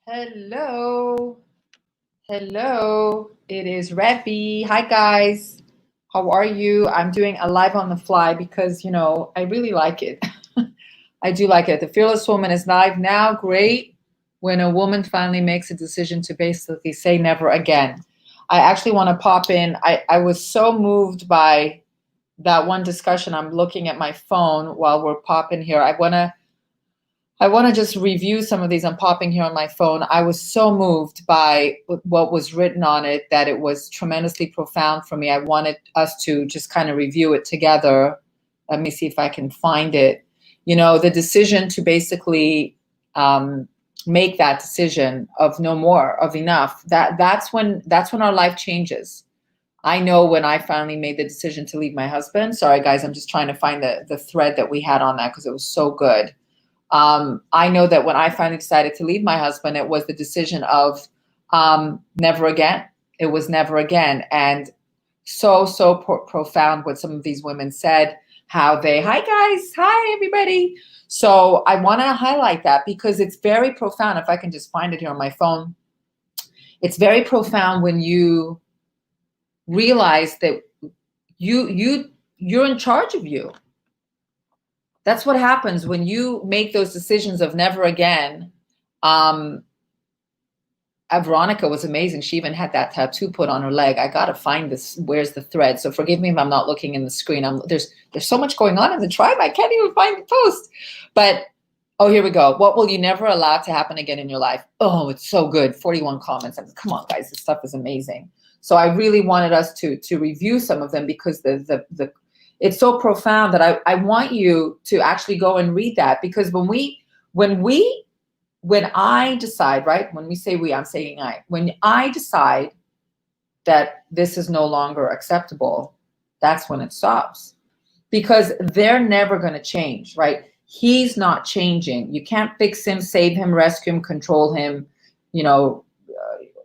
Hello. Hello. It is Reppy. Hi, guys. How are you? I'm doing a live on the fly because, I really like it. I do like it. The Fearless Woman is live now. Great when a woman finally makes a decision to basically say never again. I actually want to pop in. I was so moved by that one discussion. I'm looking at my phone while we're popping here. I want to just review some of these. I'm popping here on my phone. I was so moved by what was written on it that it was tremendously profound for me. I wanted us to just kind of review it together. Let me see if I can find it. The decision to basically make that decision of no more, of enough. That's when our life changes. I know when I finally made the decision to leave my husband. Sorry, guys, I'm just trying to find the thread that we had on that because it was so good. I know that when I finally decided to leave my husband, it was the decision of never again. It was never again. And so profound what some of these women said, hi guys, hi everybody. So I want to highlight that because it's very profound. If I can just find it here on my phone, it's very profound when you realize that you're in charge of you. That's what happens when you make those decisions of never again. Veronica was amazing. She even had that tattoo put on her leg. I gotta find this. Where's the thread? So forgive me if I'm not looking in the screen. There's so much going on in the tribe. I can't even find the post. But here we go. What will you never allow to happen again in your life? Oh, it's so good. 41 comments. Come on, guys. This stuff is amazing. So I really wanted us to review some of them because the it's so profound that I want you to actually go and read that, because when I decide, right, when we say we, I'm saying when I decide that this is no longer acceptable, that's when it stops, because they're never going to change, right? He's not changing. You can't fix him, save him, rescue him, control him,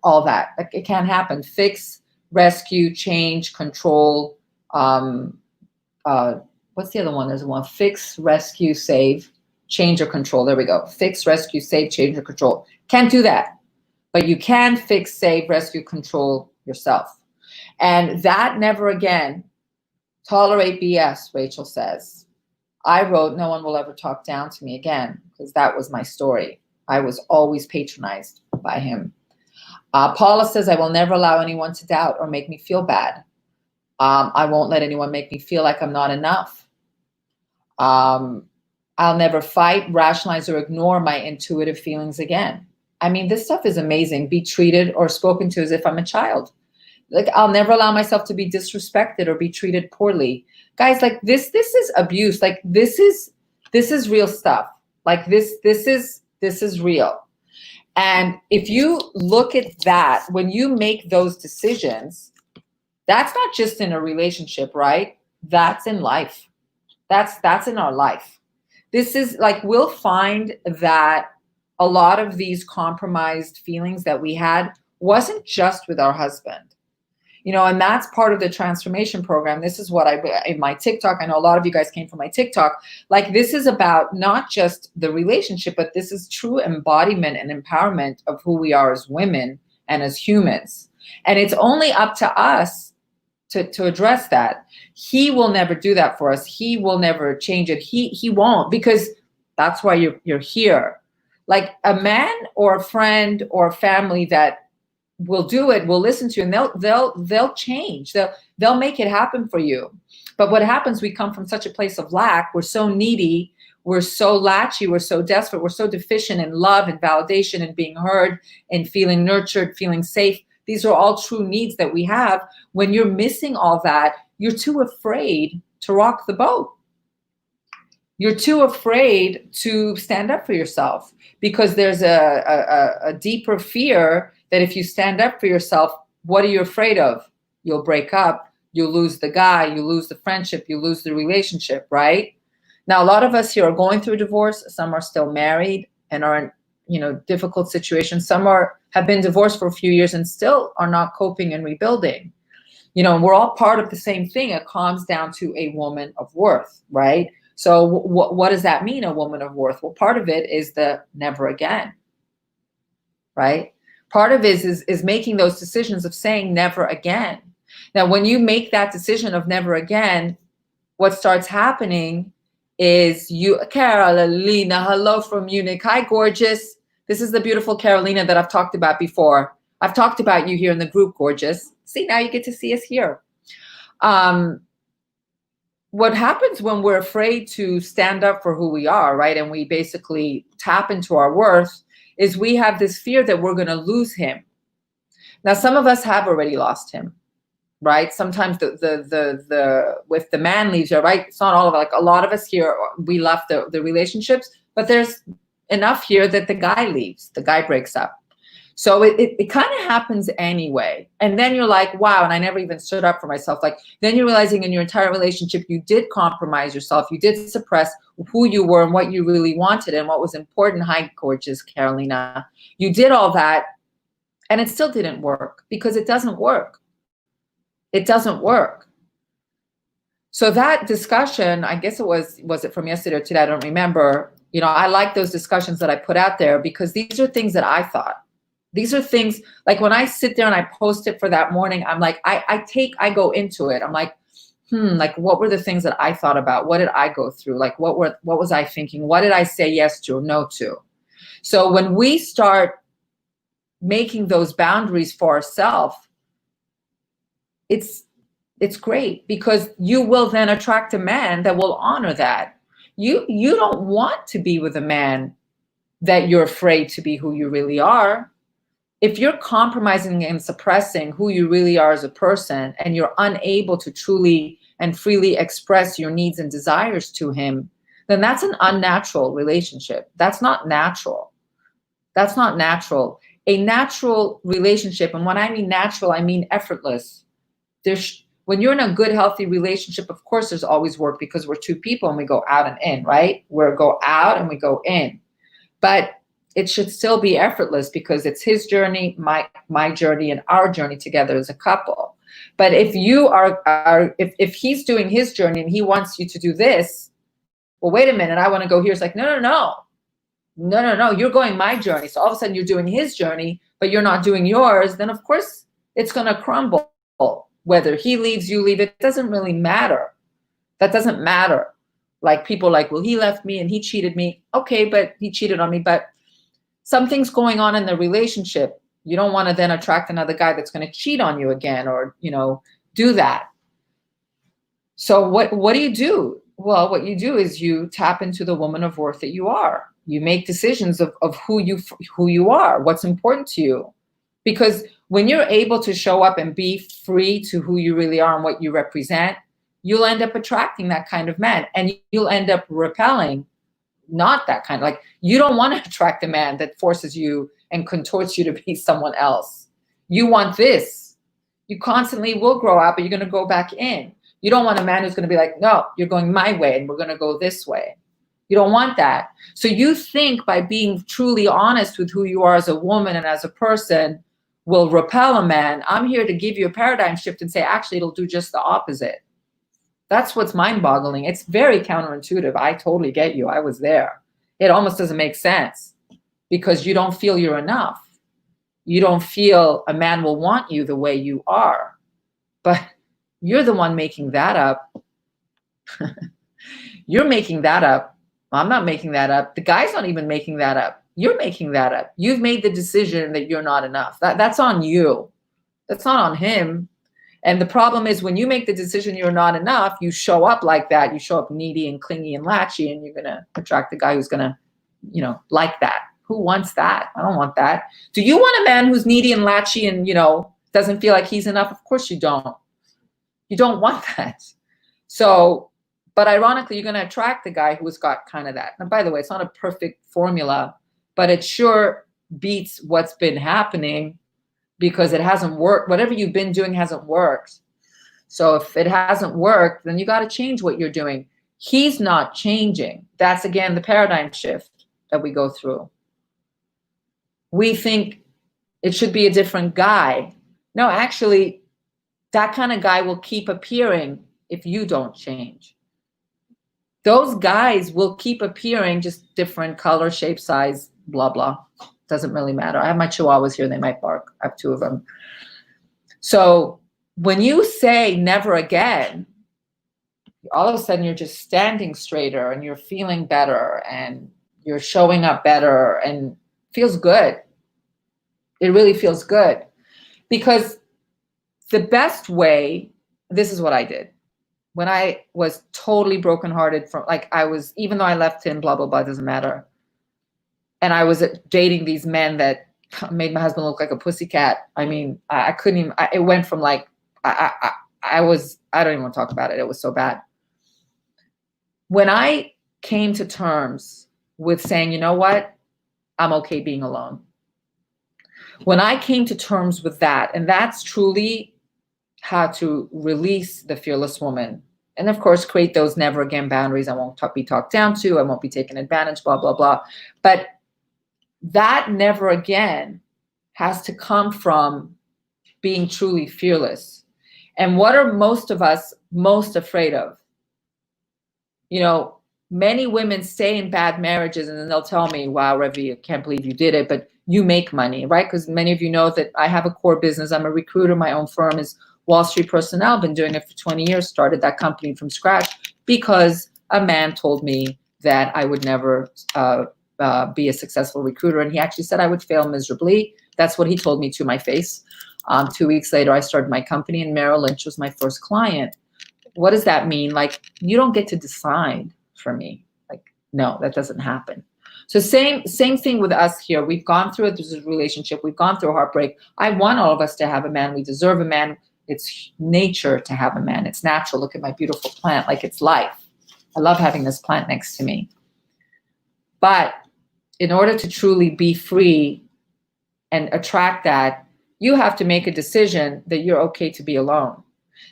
all that. Like, it can't happen. Fix, rescue, change, control. What's the other one? There's one: fix, rescue, save, change, or control. There we go. Fix, rescue, save, change, or control. Can't do that. But you can fix, save, rescue, control yourself. And that never again. Tolerate BS, Rachel says. I wrote, no one will ever talk down to me again, because that was my story. I was always patronized by him. Paula says, I will never allow anyone to doubt or make me feel bad. I won't let anyone make me feel like I'm not enough. I'll never fight, rationalize, or ignore my intuitive feelings again. I mean, this stuff is amazing. Be treated or spoken to as if I'm a child. Like, I'll never allow myself to be disrespected or be treated poorly. Guys, like this is abuse. Like, this is real stuff. Like, this is real. And if you look at that, when you make those decisions, that's not just in a relationship, right? That's in life. That's in our life. This is like, we'll find that a lot of these compromised feelings that we had wasn't just with our husband. And that's part of the transformation program. This is what in my TikTok, I know a lot of you guys came from my TikTok. Like, this is about not just the relationship, but this is true embodiment and empowerment of who we are as women and as humans. And it's only up to us to address that. He will never do that for us. He will never change it. He won't, because that's why you're here. Like, a man or a friend or a family that will do it, will listen to you, and they'll change. They'll make it happen for you. But what happens, we come from such a place of lack. We're so needy. We're so latchy. We're so desperate. We're so deficient in love and validation and being heard and feeling nurtured, feeling safe. These are all true needs that we have. When you're missing all that, you're too afraid to rock the boat. You're too afraid to stand up for yourself, because there's a deeper fear that if you stand up for yourself, what are you afraid of? You'll break up. You'll lose the guy. You lose the friendship. You lose the relationship, right? Now, a lot of us here are going through divorce. Some are still married and are in difficult situations. Some have been divorced for a few years and still are not coping and rebuilding. We're all part of the same thing. It comes down to a woman of worth, right? So what does that mean, a woman of worth? Well, part of it is the never again, right? Part of it is making those decisions of saying never again. Now, when you make that decision of never again, what starts happening is you, Carolina, hello from Munich. Hi, gorgeous. This is the beautiful Carolina that I've talked about before. I've talked about you here in the group, gorgeous. See, now you get to see us here. What happens when we're afraid to stand up for who we are, right? And we basically tap into our worth is we have this fear that we're going to lose him. Now, some of us have already lost him, right? Sometimes if the man leaves you, right? It's not all of it. Like a lot of us here, we left the relationships, but there's enough here that the guy leaves, the guy breaks up. So it kind of happens anyway. And then you're like, wow, and I never even stood up for myself. Like, then you're realizing in your entire relationship, you did compromise yourself. You did suppress who you were and what you really wanted and what was important. Hi, gorgeous Carolina. You did all that and it still didn't work because it doesn't work. It doesn't work. So that discussion, I guess was it from yesterday or today? I don't remember. You know, I like those discussions that I put out there because these are things that I thought. These are things like when I sit there and I post it for that morning, I'm like, I go into it. I'm like, like what were the things that I thought about? What did I go through? Like what was I thinking? What did I say yes to or no to? So when we start making those boundaries for ourselves, it's great because you will then attract a man that will honor that. You don't want to be with a man that you're afraid to be who you really are. If you're compromising and suppressing who you really are as a person and you're unable to truly and freely express your needs and desires to him, then that's an unnatural relationship. That's not natural. That's not natural. A natural relationship, and when I mean natural, I mean effortless. When you're in a good, healthy relationship, of course, there's always work because we're two people and we go out and in, right? We go out and we go in. But it should still be effortless because it's his journey, my journey, and our journey together as a couple. But if you if he's doing his journey and he wants you to do this, well, wait a minute, I want to go here. It's like, no, you're going my journey. So all of a sudden you're doing his journey, but you're not doing yours. Then of course it's going to crumble. Whether he leaves, you leave, it doesn't really matter. That doesn't matter. Like people like, well, he left me and he cheated me. Okay, but he cheated on me, but something's going on in the relationship. You don't want to then attract another guy that's going to cheat on you again or, do that. So what do you do? Well, what you do is you tap into the woman of worth that you are. You make decisions of who you are, what's important to you. Because when you're able to show up and be free to who you really are and what you represent, you'll end up attracting that kind of man and you'll end up repelling not that kind. Like you don't want to attract a man that forces you and contorts you to be someone else. You want this. You constantly will grow out, but you're going to go back in. You don't want a man who's going to be like, no, you're going my way and we're going to go this way. You don't want that. So you think by being truly honest with who you are as a woman and as a person will repel a man. I'm here to give you a paradigm shift and say, actually, it'll do just the opposite. That's what's mind-boggling. It's very counterintuitive. I totally get you. I was there. It almost doesn't make sense because you don't feel you're enough. You don't feel a man will want you the way you are. But you're the one making that up. You're making that up. I'm not making that up. The guy's not even making that up. You're making that up. You've made the decision that you're not enough. That's on you. That's not on him. And the problem is when you make the decision you're not enough, you show up like that. You show up needy and clingy and latchy, and you're going to attract the guy who's going to, like that. Who wants that? I don't want that. Do you want a man who's needy and latchy and, doesn't feel like he's enough? Of course you don't. You don't want that. So, but ironically, you're going to attract the guy who's got kind of that. And by the way, it's not a perfect formula, but it sure beats what's been happening because it hasn't worked. Whatever you've been doing hasn't worked. So if it hasn't worked, then you got to change what you're doing. He's not changing. That's, again, the paradigm shift that we go through. We think it should be a different guy. No, actually, that kind of guy will keep appearing if you don't change. Those guys will keep appearing, just different color, shape, size, blah, blah. Doesn't really matter. I have my chihuahuas here. They might bark. I have 2 of them. So when you say never again, all of a sudden you're just standing straighter and you're feeling better and you're showing up better and feels good. It really feels good. Because the best way, this is what I did. When I was totally brokenhearted from, like, I was, even though I left him, blah, blah, blah, doesn't matter. And I was dating these men that made my husband look like a pussycat. I mean, I couldn't even, it went from like, I don't even want to talk about it. It was so bad. When I came to terms with saying, you know what, I'm okay being alone. When I came to terms with that, and that's truly how to release the fearless woman. And of course, create those never again boundaries. I won't be talked down to. I won't be taken advantage, blah, blah, blah. But that never again has to come from being truly fearless. And what are most of us most afraid of? You know, many women stay in bad marriages and then they'll tell me, wow, Revi, I can't believe you did it, but you make money, right? Because many of you know that I have a core business. I'm a recruiter. My own firm is Wall Street Personnel. I've been doing it for 20 years, started that company from scratch because a man told me that I would never be a successful recruiter. And he actually said I would fail miserably. That's what he told me to my face. 2 weeks later, I started my company and Merrill Lynch was my first client. What does that mean? Like, you don't get to decide for me. Like, no, that doesn't happen. So same thing with us here. We've gone through this relationship. We've gone through a heartbreak. I want all of us to have a man. We deserve a man. It's nature to have a man. It's natural. Look at my beautiful plant. Like, it's life. I love having this plant next to me. But in order to truly be free and attract that, you have to make a decision that you're okay to be alone.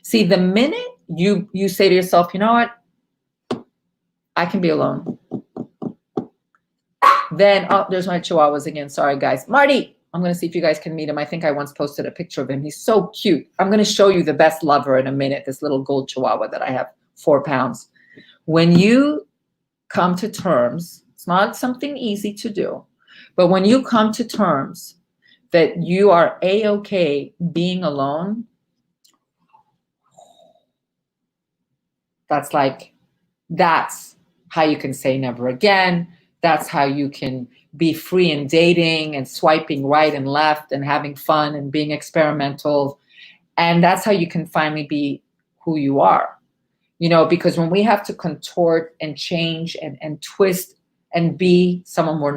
See, the minute you say to yourself, you know what, I can be alone. Then, oh, there's my chihuahuas again. Sorry, guys. Marty, I'm going to see if you guys can meet him. I think I once posted a picture of him. He's so cute. I'm going to show you the best lover in a minute, this little gold chihuahua that I have, 4 pounds. When you come to terms, it's not something easy to do, but when you come to terms that you are A-okay being alone, that's how you can say never again. That's how you can be free in dating and swiping right and left and having fun and being experimental. And that's how you can finally be who you are. You know, because when we have to contort and change and twist and be someone we're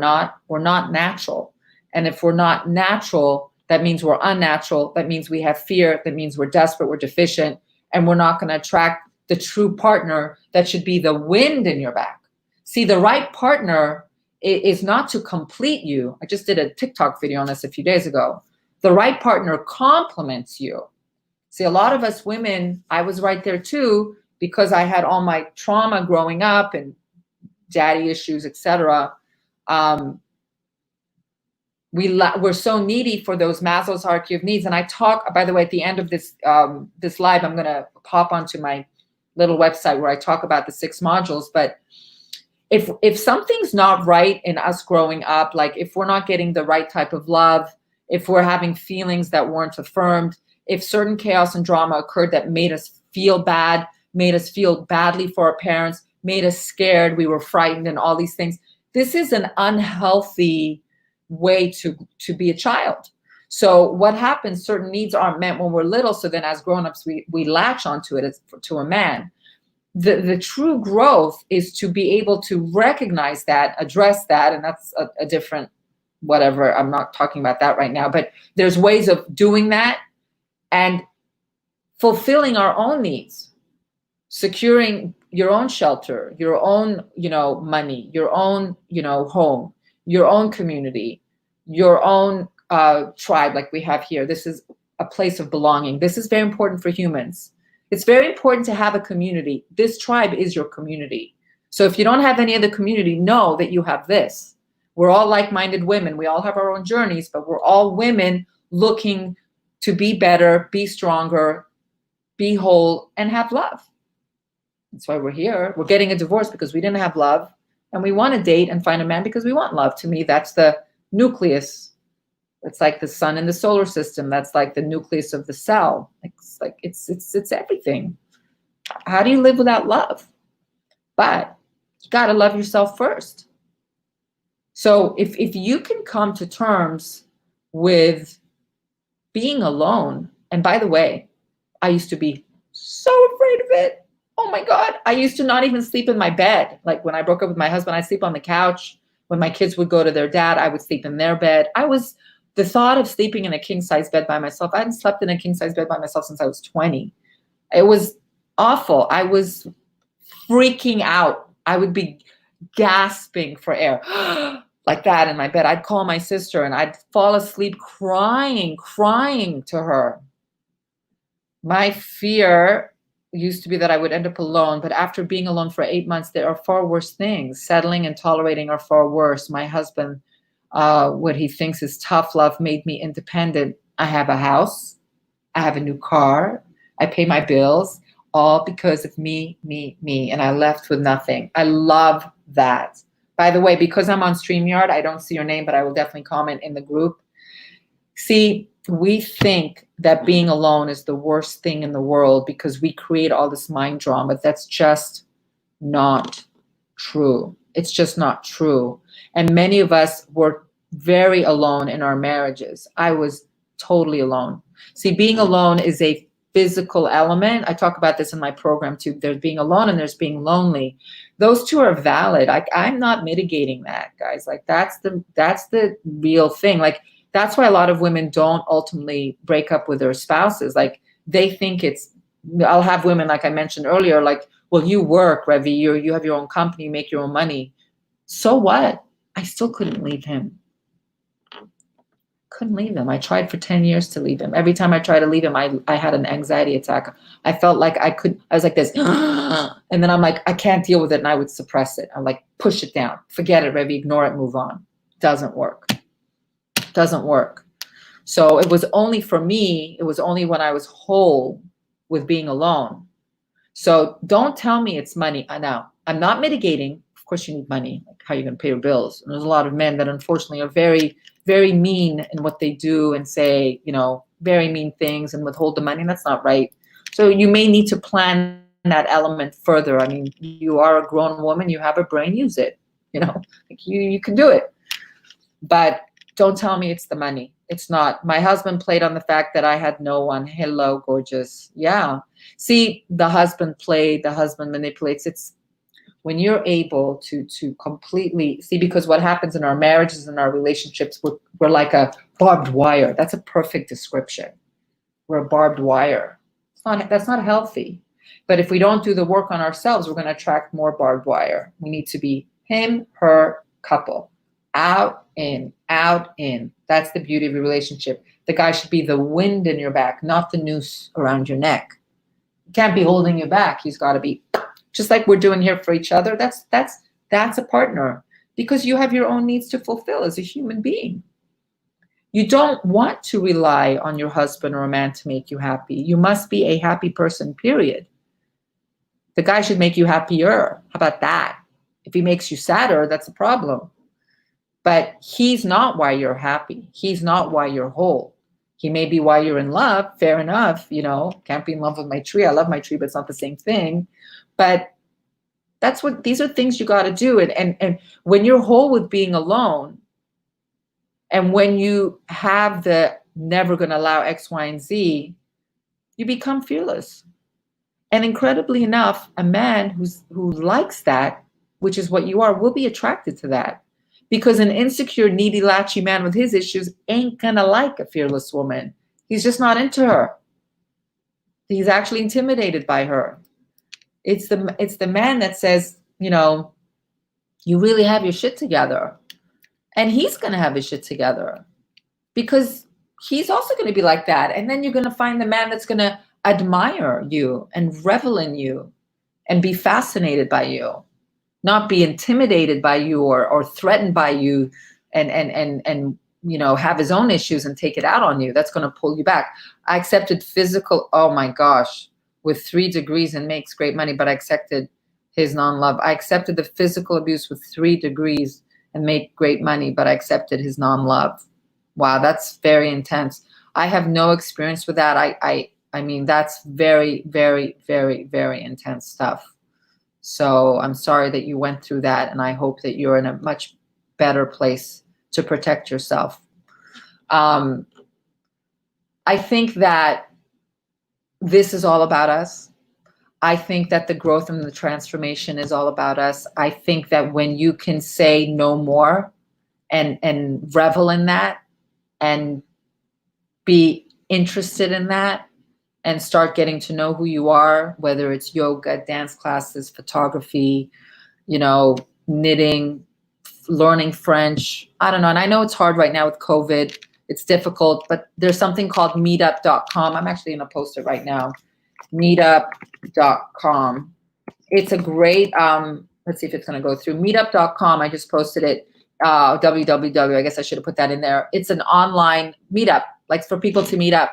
not natural. And if we're not natural, that means we're unnatural. That means we have fear. That means we're desperate, we're deficient, and we're not going to attract the true partner that should be the wind in your back. See, the right partner is not to complete you. I just did a TikTok video on this a few days ago. The right partner complements you. See, a lot of us women, I was right there too, because I had all my trauma growing up and daddy issues, etc. We're so needy for those Maslow's hierarchy of needs. And I talk, by the way, at the end of this this live, I'm going to pop onto my little website where I talk about the 6 modules. But if something's not right in us growing up, like if we're not getting the right type of love, if we're having feelings that weren't affirmed, if certain chaos and drama occurred that made us feel bad, made us feel badly for our parents, made us scared, we were frightened and all these things, this is an unhealthy way to be a child. So what happens, certain needs aren't met when we're little, so then as grown-ups, we latch onto it to a man. The true growth is to be able to recognize that, address that, and that's a different whatever. I'm not talking about that right now, but there's ways of doing that and fulfilling our own needs, securing your own shelter, your own, money, your own, home, your own community, your own tribe like we have here. This is a place of belonging. This is very important for humans. It's very important to have a community. This tribe is your community. So if you don't have any other community, know that you have this. We're all like-minded women. We all have our own journeys, but we're all women looking to be better, be stronger, be whole, and have love. That's why we're here. We're getting a divorce because we didn't have love, and we want to date and find a man because we want love. To me, that's the nucleus. It's like the sun in the solar system. That's like the nucleus of the cell. It's everything. How do you live without love? But you got to love yourself first. So if you can come to terms with being alone, and by the way, I used to be so afraid of it. Oh my God. I used to not even sleep in my bed. Like when I broke up with my husband, I'd sleep on the couch. When my kids would go to their dad, I would sleep in their bed. The thought of sleeping in a king size bed by myself, I hadn't slept in a king size bed by myself since I was 20. It was awful. I was freaking out. I would be gasping for air like that in my bed. I'd call my sister and I'd fall asleep crying to her. My fear used to be that I would end up alone, but after being alone for 8 months, there are far worse things. Settling and tolerating are far worse. My husband, what he thinks is tough love made me independent. I have a house. I have a new car. I pay my bills, all because of me. And I left with nothing. I love that. By the way, because I'm on StreamYard, I don't see your name, but I will definitely comment in the group. See, we think that being alone is the worst thing in the world because we create all this mind drama. That's just not true. It's just not true. And many of us were very alone in our marriages. I was totally alone. See, being alone is a physical element. I talk about this in my program too. There's being alone and there's being lonely. Those two are valid. I'm not mitigating that, guys. Like that's the real thing. Like that's why a lot of women don't ultimately break up with their spouses. Like they think I'll have women, like I mentioned earlier, like, well, you work, Revi, you have your own company, you make your own money. So what? I still couldn't leave him. Couldn't leave him. I tried for 10 years to leave him. Every time I tried to leave him, I had an anxiety attack. I felt like I was like this, and then I'm like, I can't deal with it, and I would suppress it. I'm like, push it down. Forget it, Revi, ignore it, move on. Doesn't work. Doesn't work. So it was only for me, it was only when I was whole with being alone. So don't tell me it's money. Now, I'm not mitigating. Of course you need money. Like how are you going to pay your bills? And there's a lot of men that unfortunately are very, very mean in what they do and say, very mean things and withhold the money. That's not right. So you may need to plan that element further. I mean, you are a grown woman. You have a brain. Use it. Like you can do it. But don't tell me it's the money. It's not. My husband played on the fact that I had no one. Hello, gorgeous. Yeah. See, the husband manipulates. It's when you're able to completely see, because what happens in our marriages and our relationships, we're like a barbed wire. That's a perfect description. We're a barbed wire. That's not healthy. But if we don't do the work on ourselves, we're going to attract more barbed wire. We need to be him, her, couple. Out, in, out, in. That's the beauty of a relationship. The guy should be the wind in your back, not the noose around your neck. He can't be holding you back. He's got to be just like we're doing here for each other. That's a partner, because you have your own needs to fulfill as a human being. You don't want to rely on your husband or a man to make you happy. You must be a happy person, period. The guy should make you happier. How about that? If he makes you sadder, that's a problem. But he's not why you're happy. He's not why you're whole. He may be why you're in love. Fair enough. Can't be in love with my tree. I love my tree, but it's not the same thing. But these are things you got to do. And when you're whole with being alone, and when you have the never going to allow X, Y, and Z, you become fearless. And incredibly enough, a man who likes that, which is what you are, will be attracted to that. Because an insecure, needy, latchy man with his issues ain't gonna like a fearless woman. He's just not into her. He's actually intimidated by her. It's the man that says, you really have your shit together. And he's gonna have his shit together. Because he's also gonna be like that. And then you're gonna find the man that's gonna admire you and revel in you and be fascinated by you. Not be intimidated by you or threatened by you and have his own issues and take it out on you. That's going to pull you back. I accepted physical, oh my gosh, with 3 degrees and makes great money, but I accepted his non-love. I accepted the physical abuse with 3 degrees and make great money, but I accepted his non-love. Wow, that's very intense. I have no experience with that. I mean, that's very, very, very, very intense stuff. So I'm sorry that you went through that, and I hope that you're in a much better place to protect yourself. I think that this is all about us. I think that the growth and the transformation is all about us. I think that when you can say no more and revel in that and be interested in that and start getting to know who you are, whether it's yoga, dance classes, photography, knitting, learning French, I don't know. And I know it's hard right now with COVID. It's difficult, but there's something called meetup.com. I'm actually going to post it right now. Meetup.com. It's a great, let's see if it's going to go through. Meetup.com. I just posted it. www. I guess I should have put that in there. It's an online meetup, like for people to meet up.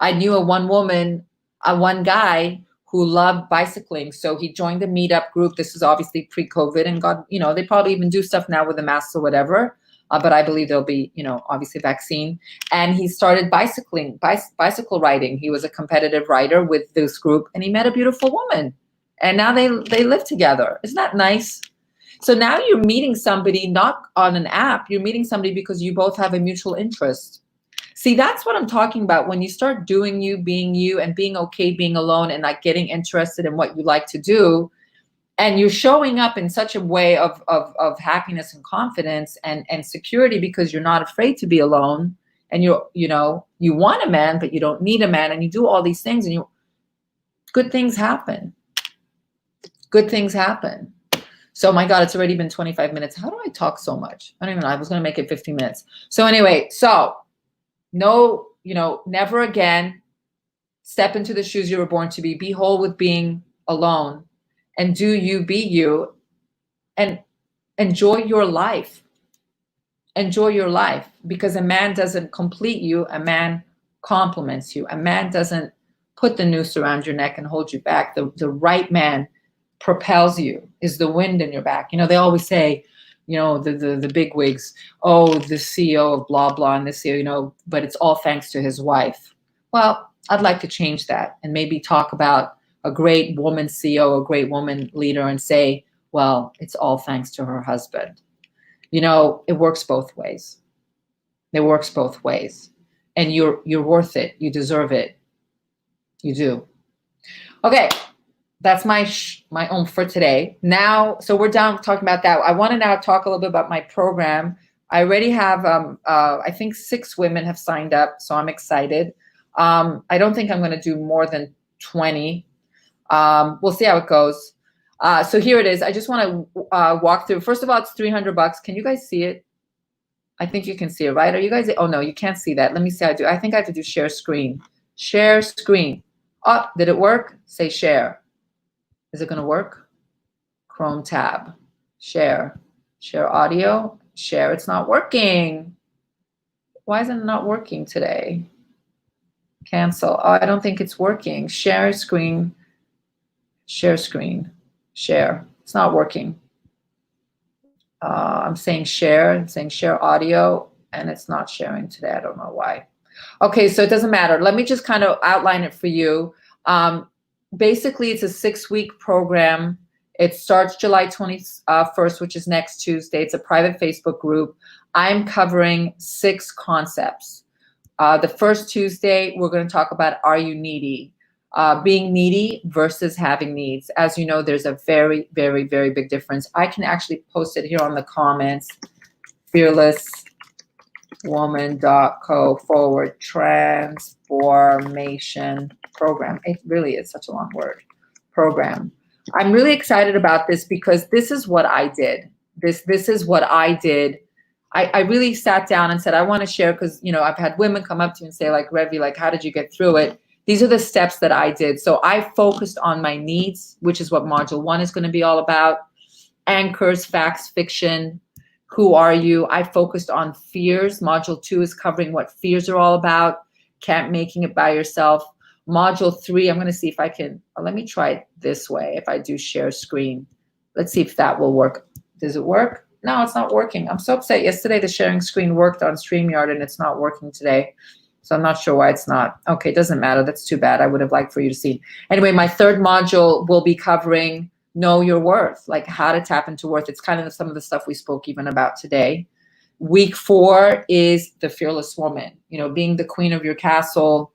I knew one guy who loved bicycling. So he joined the meetup group. This is obviously pre-COVID, and God, they probably even do stuff now with the masks or whatever. But I believe there'll be, obviously vaccine. And he started bicycling, bicycle riding. He was a competitive rider with this group, and he met a beautiful woman. And now they live together. Isn't that nice? So now you're meeting somebody not on an app. You're meeting somebody because you both have a mutual interest. See, that's what I'm talking about. When you start doing you, and being okay being alone, and like getting interested in what you like to do, and you're showing up in such a way of happiness and confidence and security, because you're not afraid to be alone, and you want a man, but you don't need a man, and you do all these things, and good things happen. Good things happen. So my God, it's already been 25 minutes. How do I talk so much? I don't even know. I was going to make it 15 minutes. So anyway, no, never again step into the shoes you were born to be. Be whole with being alone, and do you, be you, and enjoy your life. Enjoy your life, because a man doesn't complete you. A man complements you. A man doesn't put the noose around your neck and hold you back. The right man propels you, is the wind in your back. They always say, the big wigs, oh, the CEO of blah, blah, and this CEO, but it's all thanks to his wife. Well, I'd like to change that and maybe talk about a great woman CEO, a great woman leader, and say, well, it's all thanks to her husband. It works both ways. It works both ways. And you're worth it. You deserve it. You do. Okay. That's my own for today. Now, so we're done talking about that. I want to now talk a little bit about my program. I already have, I think 6 women have signed up, so I'm excited. I don't think I'm going to do more than 20. We'll see how it goes. So here it is. I just want to walk through. First of all, it's $300. Can you guys see it? I think you can see it, right? Are you guys? Oh no, you can't see that. Let me see how I do. I think I have to do share screen. Share screen. Oh, did it work? Say share. Is it going to work? Chrome tab. Share. Share audio. Share. It's not working. Why is it not working today? Cancel. Oh, I don't think it's working. Share screen. Share screen. Share. It's not working. I'm saying share. I'm saying share audio, and it's not sharing today. I don't know why. Okay, so it doesn't matter. Let me just kind of outline it for you. Basically, it's a 6-week program. It starts July 21st, which is next Tuesday. It's a private Facebook group. I'm covering 6 concepts. The first Tuesday, we're going to talk about, are you needy? Being needy versus having needs. As you know, there's a very, very, very big difference. I can actually post it here on the comments. fearlesswoman.co/transformation program. It really is such a long word. Program. I'm really excited about this because this is what I did. This is what I did. I really sat down and said, I want to share, because I've had women come up to me and say, like, Revi, like, how did you get through it? These are the steps that I did. So I focused on my needs, which is what module 1 is going to be all about. Anchors, facts, fiction. Who are you? I focused on fears. Module 2 is covering what fears are all about. Making it by yourself. Module 3, I'm going to see if I can, let me try it this way. If I do share screen, let's see if that will work. Does it work? No, it's not working. I'm so upset. Yesterday, the sharing screen worked on StreamYard and it's not working today. So I'm not sure why it's not. Okay, it doesn't matter. That's too bad. I would have liked for you to see. Anyway, my third module will be covering know your worth, like how to tap into worth. It's kind of some of the stuff we spoke even about today. Week 4 is the fearless woman, being the queen of your castle,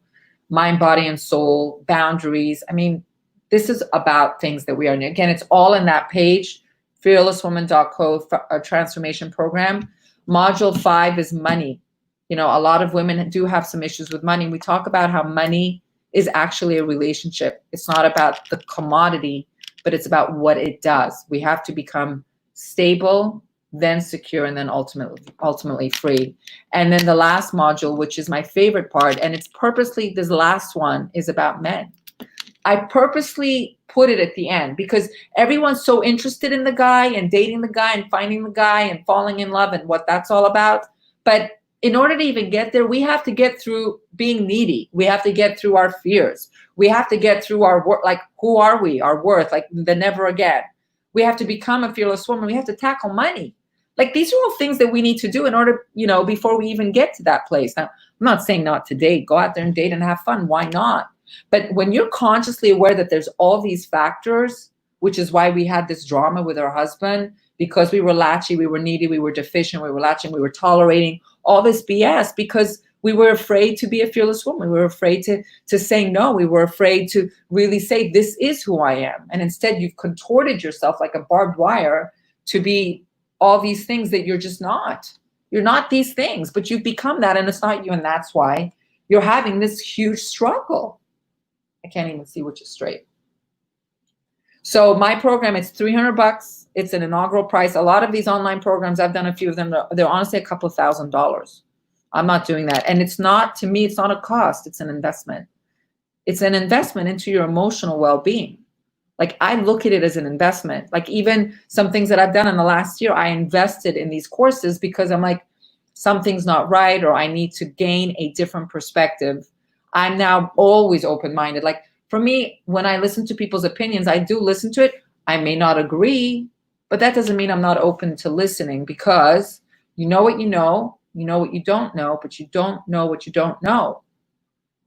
mind, body, and soul, boundaries. I mean, this is about things that we are. Again, it's all in that page, fearlesswoman.co, a transformation program. Module 5 is money. A lot of women do have some issues with money. We talk about how money is actually a relationship. It's not about the commodity, but it's about what it does. We have to become stable, then secure, and then ultimately free. And then the last module, which is my favorite part, and it's purposely, this last one is about men. I purposely put it at the end because everyone's so interested in the guy and dating the guy and finding the guy and falling in love and what that's all about. But in order to even get there, we have to get through being needy. We have to get through our fears. We have to get through our work, like who are we, our worth, like the never again. We have to become a fearless woman. We have to tackle money. Like these are all things that we need to do in order, before we even get to that place. Now, I'm not saying not to date. Go out there and date and have fun. Why not? But when you're consciously aware that there's all these factors, which is why we had this drama with our husband, because we were latchy, we were needy, we were deficient, we were latching, we were tolerating all this BS because we were afraid to be a fearless woman. We were afraid to say no. We were afraid to really say, this is who I am. And instead, you've contorted yourself like a barbed wire to be all these things that you're just not. You're not these things, but you've become that, and it's not you. And that's why you're having this huge struggle. I can't even see which is straight. So my program, it's $300. It's an inaugural price. A lot of these online programs, I've done a few of them. They're honestly a couple of $1,000s. I'm not doing that. And it's not, to me, it's not a cost. It's an investment. It's an investment into your emotional well-being. Like I look at it as an investment. Like even some things that I've done in the last year, I invested in these courses because I'm like, something's not right, or I need to gain a different perspective. I'm now always open-minded. Like for me, when I listen to people's opinions, I do listen to it. I may not agree, but that doesn't mean I'm not open to listening, because you know what you know what you don't know, but you don't know what you don't know.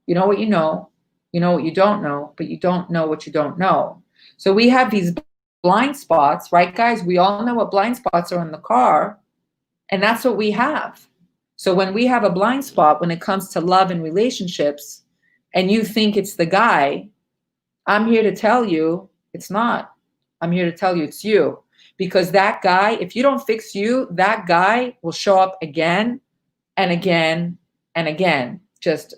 You know what you know what you don't know, but you don't know what you don't know. So we have these blind spots, right, guys? We all know what blind spots are in the car, and that's what we have. So when we have a blind spot when it comes to love and relationships, and you think it's the guy, I'm here to tell you it's not. I'm here to tell you it's you. Because that guy, if you don't fix you, that guy will show up again and again and again. Just,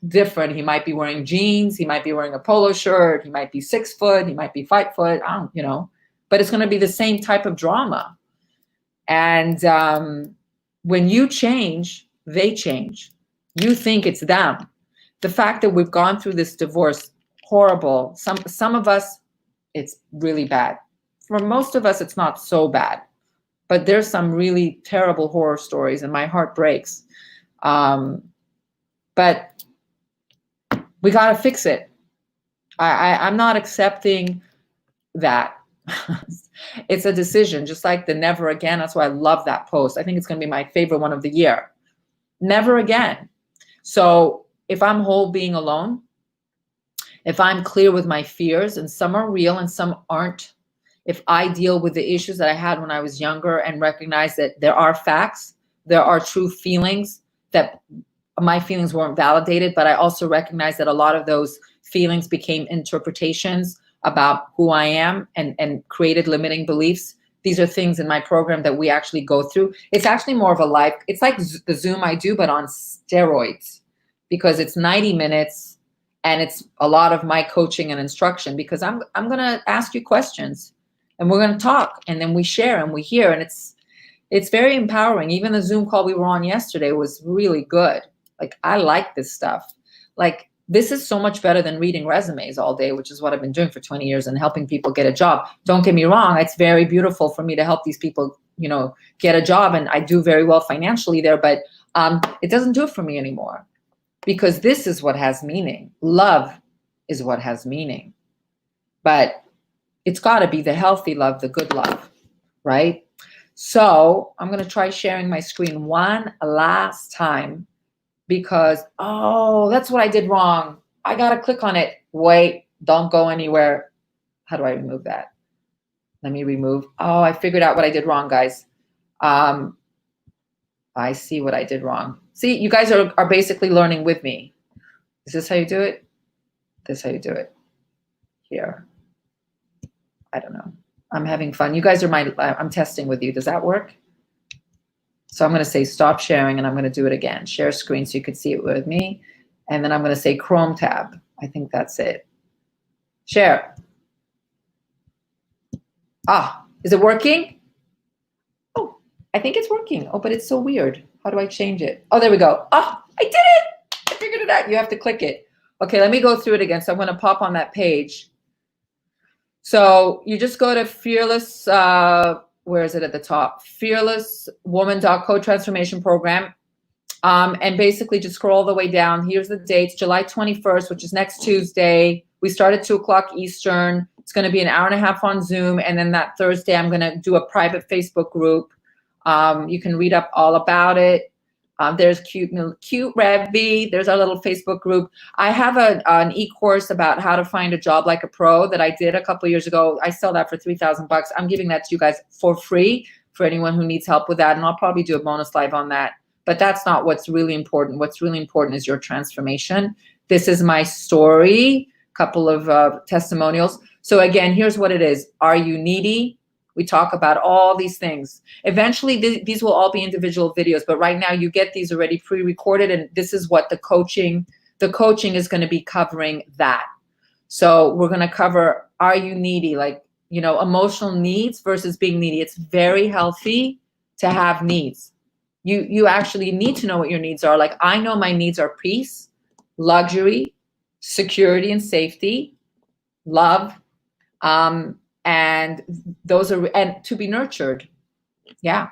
different. He might be wearing jeans. He might be wearing a polo shirt. He might be 6 foot. He might be 5 foot. But it's going to be the same type of drama. And when you change, they change. You think it's them. The fact that we've gone through this divorce, horrible. Some of us, it's really bad. For most of us, it's not so bad. But there's some really terrible horror stories, and my heart breaks. But we got to fix it. I'm not accepting that. It's a decision, just like the never again. That's why I love that post. I think it's going to be my favorite one of the year. Never again. So if I'm whole being alone, if I'm clear with my fears, and some are real and some aren't, if I deal with the issues that I had when I was younger and recognize that there are facts, there are true feelings, that my feelings weren't validated, but I also recognize that a lot of those feelings became interpretations about who I am and created limiting beliefs. These are things in my program that we actually go through. It's actually more of a life. It's like the Zoom I do, but on steroids, because it's 90 minutes and it's a lot of my coaching and instruction, because I'm going to ask you questions and we're going to talk, and then we share and we hear, and it's very empowering. Even the Zoom call we were on yesterday was really good. Like, I like this stuff. Like, this is so much better than reading resumes all day, which is what I've been doing for 20 years and helping people get a job. Don't get me wrong. It's very beautiful for me to help these people, get a job. And I do very well financially there, but it doesn't do it for me anymore, because this is what has meaning. Love is what has meaning, but it's got to be the healthy love, the good love. right? So I'm going to try sharing my screen one last time because, oh, that's what I did wrong. I got to click on it. Wait, don't go anywhere. How do I remove that? Let me remove. Oh, I figured out what I did wrong, guys. I see what I did wrong. See, you guys are basically learning with me. Is this how you do it? This is how you do it. Here. I don't know. I'm having fun. You guys are I'm testing with you. Does that work? So I'm going to say stop sharing, and I'm going to do it again. Share screen so you could see it with me. And then I'm going to say Chrome tab. I think that's it. Share. Ah, is it working? Oh, I think it's working. Oh, but it's so weird. How do I change it? Oh, there we go. Oh, I did it. I figured it out. You have to click it. Okay, let me go through it again. So I'm going to pop on that page. So you just go to Fearless, where is it at the top? fearlesswoman.co transformation program. And basically just scroll all the way down. Here's the dates, July 21st, which is next Tuesday. We start at 2 o'clock Eastern. It's going to be an hour and a half on Zoom. And then that Thursday, I'm going to do a private Facebook group. You can read up all about it. There's cute Revy. There's our little Facebook group. I have an e-course about how to find a job like a pro that I did a couple of years ago. I sell that for $3,000. I'm giving that to you guys for free for anyone who needs help with that. And I'll probably do a bonus live on that. But that's not what's really important. What's really important is your transformation. This is my story, couple of testimonials. So again, here's what it is. Are you needy? We talk about all these things. Eventually, these will all be individual videos, but right now you get these already pre-recorded, and this is what the coaching is going to be covering that. So we're going to cover, are you needy? Like, you know, emotional needs versus being needy. It's very healthy to have needs. You actually need to know what your needs are. Like, I know my needs are peace, luxury, security and safety, love, and those are, and to be nurtured. Yeah,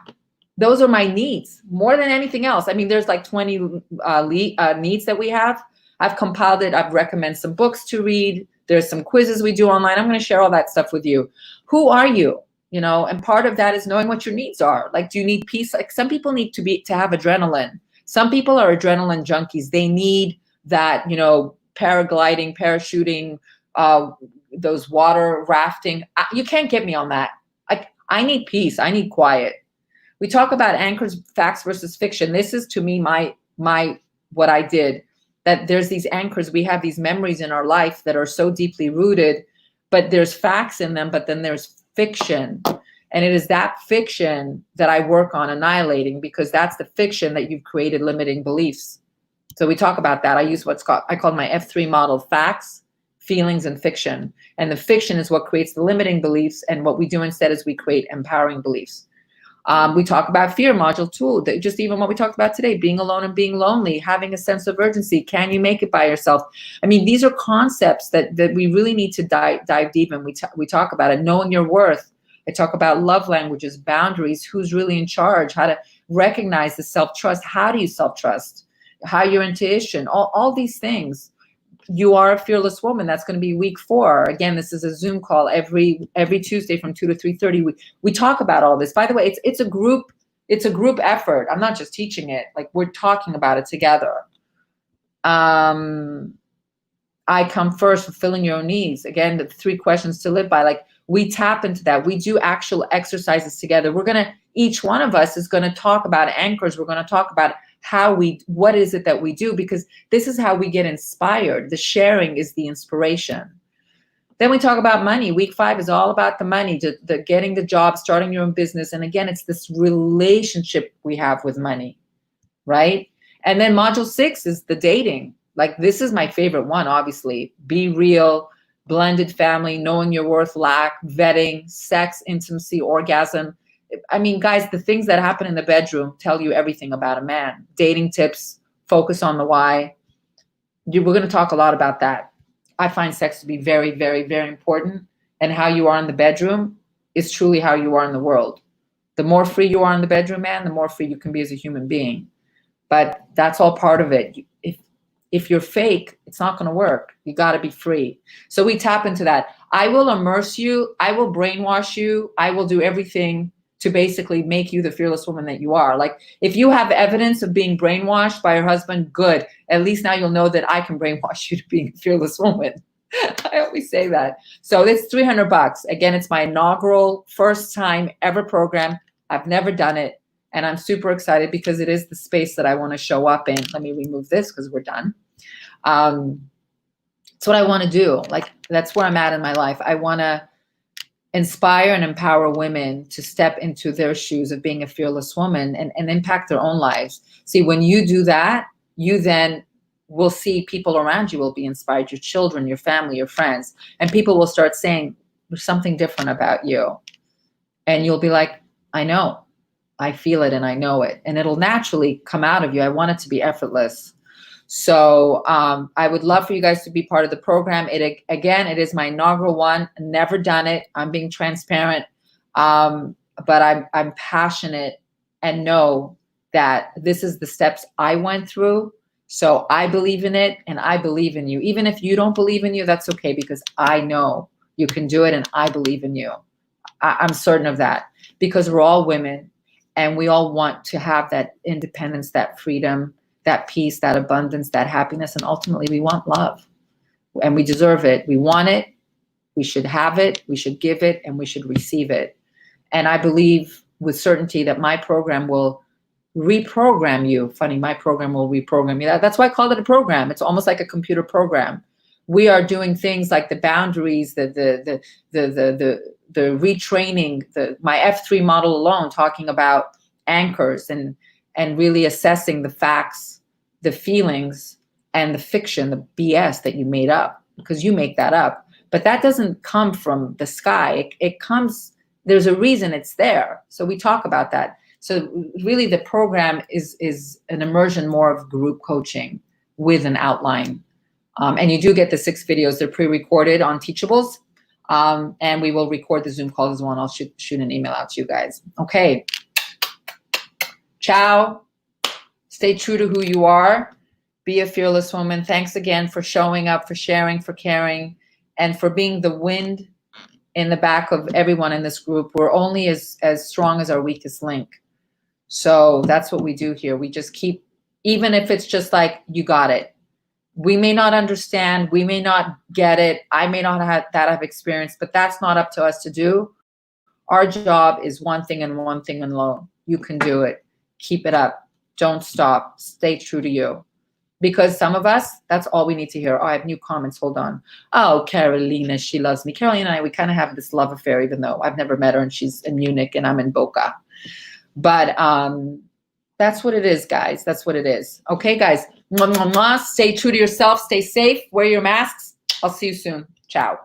those are my needs more than anything else. I mean, there's like 20 needs that we have. I've compiled it. I've recommended some books to read. There's some quizzes we do online. I'm going to share all that stuff with you. Who are you? You know, and part of that is knowing what your needs are. Like, do you need peace? Like, some people need to have adrenaline. Some people are adrenaline junkies. They need that, you know, paragliding, parachuting, those water rafting. You can't get me on that. I need peace. I need quiet. We talk about anchors, facts versus fiction. This is, to me, my what I did. That there's these anchors. We have these memories in our life that are so deeply rooted, but there's facts in them, but then there's fiction. And it is that fiction that I work on annihilating, because that's the fiction that you've created limiting beliefs. So we talk about that. I use I call my F3 model: facts, feelings, and fiction. And the fiction is what creates the limiting beliefs. And what we do instead is we create empowering beliefs. We talk about fear, module 2, just even what we talked about today, being alone and being lonely, having a sense of urgency. Can you make it by yourself? I mean, these are concepts that we really need to dive deep in. We talk about it, knowing your worth. I talk about love languages, boundaries, who's really in charge, how to recognize the self-trust. How do you self-trust? How your intuition, all these things. You are a fearless woman. That's going to be week 4. Again, this is a Zoom call every Tuesday from 2 to 3:30. We talk about all this. By the way, it's a group effort. I'm not just teaching it. Like, we're talking about it together. I come first, fulfilling your own needs. Again, the 3 questions to live by. Like, we tap into that. We do actual exercises together. Each one of us is going to talk about anchors. We're going to talk about what is it that we do, because this is how we get inspired. The sharing is the inspiration. Then we talk about money. Week 5 is all about the money, the getting the job, starting your own business. And again, it's this relationship we have with money, right? And then module 6 is the dating. Like, this is my favorite one, obviously. Be real, blended family, knowing your worth, lack, vetting, sex, intimacy, orgasm. I mean, guys, the things that happen in the bedroom tell you everything about a man. Dating tips, focus on the why. We're going to talk a lot about that. I find sex to be very, very, very important. And how you are in the bedroom is truly how you are in the world. The more free you are in the bedroom, man, the more free you can be as a human being. But that's all part of it. If you're fake, it's not going to work. You got to be free. So we tap into that. I will immerse you. I will brainwash you. I will do everything to basically make you the fearless woman that you are. Like, if you have evidence of being brainwashed by your husband, good. At least now you'll know that I can brainwash you to being a fearless woman. I always say that. So it's $300. Again, it's my inaugural first time ever program. I've never done it. And I'm super excited because it is the space that I want to show up in. Let me remove this because we're done. It's what I want to do. Like, that's where I'm at in my life. I want to inspire and empower women to step into their shoes of being a fearless woman and impact their own lives. See, when you do that, you then will see people around you will be inspired, your children, your family, your friends, and people will start saying, there's something different about you. And you'll be like, I know, I feel it and I know it. And it'll naturally come out of you. I want it to be effortless. So I would love for you guys to be part of the program. Again, it is my inaugural one. Never done it. I'm being transparent, but I'm passionate and know that this is the steps I went through. So I believe in it and I believe in you. Even if you don't believe in you, that's okay, because I know you can do it and I believe in you. I'm certain of that, because we're all women and we all want to have that independence, that freedom, that peace, that abundance, that happiness, and ultimately we want love, and we deserve it. We want it, we should have it, we should give it, and we should receive it. And I believe with certainty that my program will reprogram you. Funny, my program will reprogram you. That's why I called it a program. It's almost like a computer program. We are doing things like the boundaries, the retraining, my F3 model alone, talking about anchors and really assessing the facts, the feelings, and the fiction, the BS that you made up, because you make that up. But that doesn't come from the sky. It comes, there's a reason it's there. So we talk about that. So really the program is an immersion more of group coaching with an outline. And you do get the 6 videos. They're pre-recorded on Teachables. And we will record the Zoom calls as well. And I'll shoot an email out to you guys. Okay. Ciao. Stay true to who you are. Be a fearless woman. Thanks again for showing up, for sharing, for caring, and for being the wind in the back of everyone in this group. We're only as strong as our weakest link. So that's what we do here. We just keep, even if it's just like, you got it. We may not understand. We may not get it. I may not have experience, but that's not up to us to do. Our job is one thing and one thing alone. You can do it. Keep it up. Don't stop. Stay true to you. Because some of us, that's all we need to hear. Oh, I have new comments. Hold on. Oh, Carolina, she loves me. Carolina and I, we kind of have this love affair, even though I've never met her and she's in Munich and I'm in Boca. But that's what it is, guys. That's what it is. Okay, guys. Stay true to yourself. Stay safe. Wear your masks. I'll see you soon. Ciao.